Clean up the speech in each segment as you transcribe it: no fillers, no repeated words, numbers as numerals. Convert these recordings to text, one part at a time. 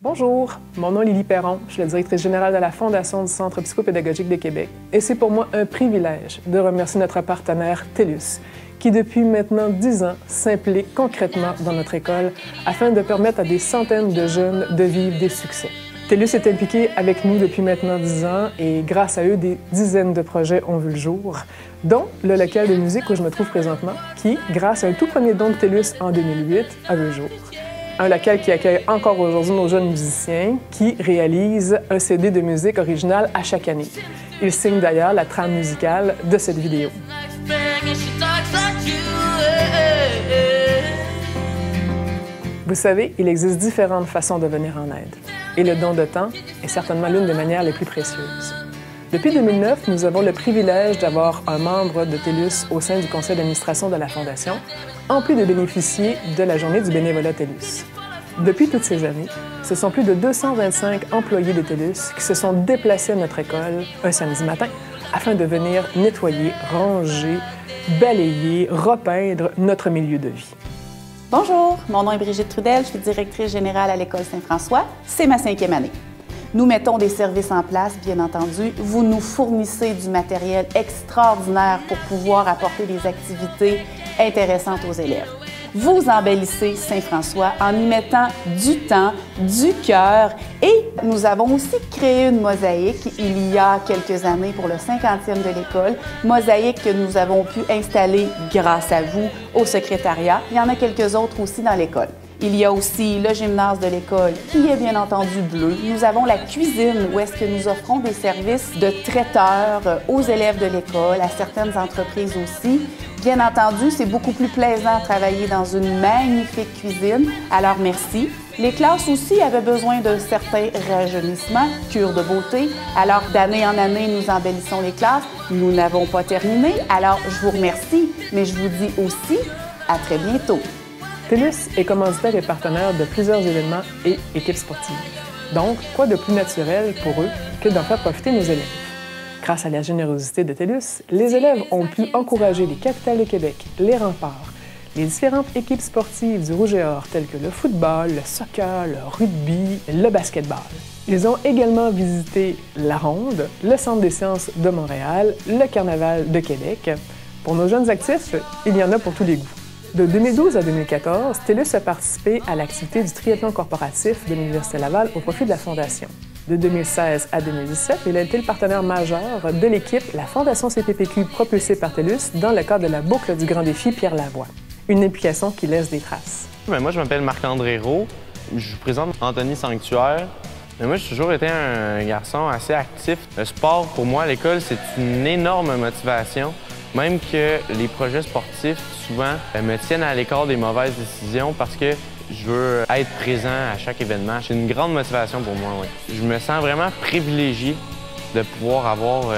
Bonjour, mon nom est Lily Perron, je suis la directrice générale de la Fondation du Centre psychopédagogique de Québec et c'est pour moi un privilège de remercier notre partenaire TELUS qui depuis maintenant 10 ans s'implique concrètement dans notre école afin de permettre à des centaines de jeunes de vivre des succès. TELUS est impliqué avec nous depuis maintenant 10 ans et grâce à eux, des dizaines de projets ont vu le jour, dont le local de musique où je me trouve présentement qui, grâce à un tout premier don de TELUS en 2008, a vu le jour. Un local qui accueille encore aujourd'hui nos jeunes musiciens qui réalisent un CD de musique originale à chaque année. Ils signent d'ailleurs la trame musicale de cette vidéo. Vous savez, il existe différentes façons de venir en aide. Et le don de temps est certainement l'une des manières les plus précieuses. Depuis 2009, nous avons le privilège d'avoir un membre de TELUS au sein du conseil d'administration de la Fondation, en plus de bénéficier de la journée du bénévolat TELUS. Depuis toutes ces années, ce sont plus de 225 employés de TELUS qui se sont déplacés à notre école un samedi matin afin de venir nettoyer, ranger, balayer, repeindre notre milieu de vie. Bonjour, mon nom est Brigitte Trudel, je suis directrice générale à l'École Saint-François. C'est ma 5e année. Nous mettons des services en place, bien entendu. Vous nous fournissez du matériel extraordinaire pour pouvoir apporter des activités intéressantes aux élèves. Vous embellissez Saint-François en y mettant du temps, du cœur et nous avons aussi créé une mosaïque il y a quelques années pour le 50e de l'école. Mosaïque que nous avons pu installer grâce à vous au secrétariat. Il y en a quelques autres aussi dans l'école. Il y a aussi le gymnase de l'école qui est bien entendu bleu. Nous avons la cuisine où est-ce que nous offrons des services de traiteurs aux élèves de l'école, à certaines entreprises aussi. Bien entendu, c'est beaucoup plus plaisant de travailler dans une magnifique cuisine, alors merci. Les classes aussi avaient besoin de certains rajeunissements, cure de beauté. Alors d'année en année, nous embellissons les classes. Nous n'avons pas terminé, alors je vous remercie, mais je vous dis aussi à très bientôt. TELUS est commanditaire et partenaire de plusieurs événements et équipes sportives. Donc, quoi de plus naturel pour eux que d'en faire profiter nos élèves? Grâce à la générosité de TELUS, les élèves ont pu encourager les capitales de Québec, les remparts, les différentes équipes sportives du Rouge et Or telles que le football, le soccer, le rugby, le basketball. Ils ont également visité la Ronde, le Centre des sciences de Montréal, le Carnaval de Québec. Pour nos jeunes actifs, il y en a pour tous les goûts. De 2012 à 2014, TELUS a participé à l'activité du triathlon corporatif de l'Université Laval au profit de la Fondation. De 2016 à 2017, il a été le partenaire majeur de l'équipe La Fondation CPPQ propulsée par TELUS dans le cadre de la boucle du Grand Défi Pierre Lavoie. Une implication qui laisse des traces. Moi, je m'appelle Marc-André Roux. Je vous présente Anthony Sanctuaire. Moi, j'ai toujours été un garçon assez actif. Le sport, pour moi, à l'école, c'est une énorme motivation. Même que les projets sportifs, souvent, me tiennent à l'écart des mauvaises décisions parce que je veux être présent à chaque événement. C'est une grande motivation pour moi, oui. Je me sens vraiment privilégié de pouvoir avoir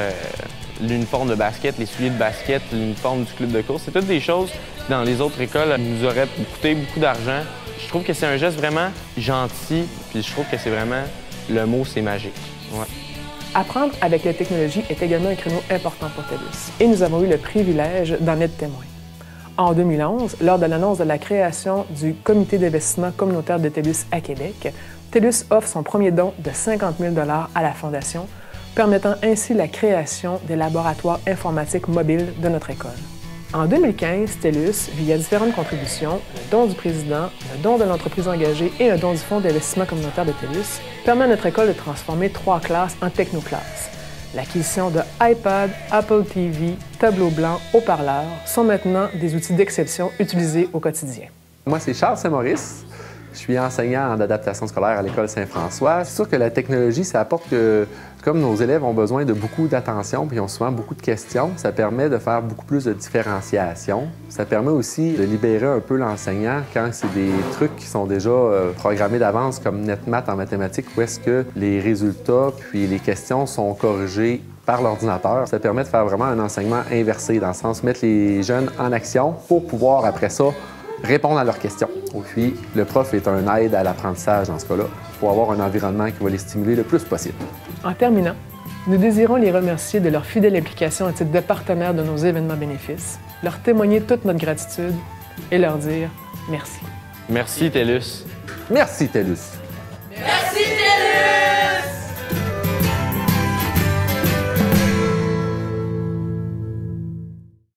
l'uniforme de basket, les souliers de basket, l'uniforme du club de course. C'est toutes des choses qui, dans les autres écoles, nous auraient coûté beaucoup d'argent. Je trouve que c'est un geste vraiment gentil, puis je trouve que c'est vraiment, le mot, c'est magique. Ouais. Apprendre avec la technologie est également un créneau important pour TELUS et nous avons eu le privilège d'en être témoins. En 2011, lors de l'annonce de la création du Comité d'investissement communautaire de TELUS à Québec, TELUS offre son premier don de 50 000 $ à la Fondation, permettant ainsi la création des laboratoires informatiques mobiles de notre école. En 2015, TELUS, via différentes contributions, le don du président, le don de l'entreprise engagée et un don du Fonds d'investissement communautaire de TELUS, permet à notre école de transformer 3 classes en technoclasses. L'acquisition de iPad, Apple TV, tableau blanc, haut-parleurs sont maintenant des outils d'exception utilisés au quotidien. Moi, c'est Charles Saint-Maurice. Je suis enseignant en adaptation scolaire à l'École Saint-François. C'est sûr que la technologie, ça apporte que, comme nos élèves ont besoin de beaucoup d'attention puis ils ont souvent beaucoup de questions, ça permet de faire beaucoup plus de différenciation. Ça permet aussi de libérer un peu l'enseignant quand c'est des trucs qui sont déjà programmés d'avance, comme NetMath en mathématiques, où est-ce que les résultats puis les questions sont corrigés par l'ordinateur. Ça permet de faire vraiment un enseignement inversé, dans le sens de mettre les jeunes en action pour pouvoir, après ça, répondre à leurs questions. Puis, le prof est un aide à l'apprentissage dans ce cas-là, pour avoir un environnement qui va les stimuler le plus possible. En terminant, nous désirons les remercier de leur fidèle implication à titre de partenaire de nos événements bénéfices, leur témoigner toute notre gratitude et leur dire merci. Merci, TELUS. Merci, TELUS. Merci. C'était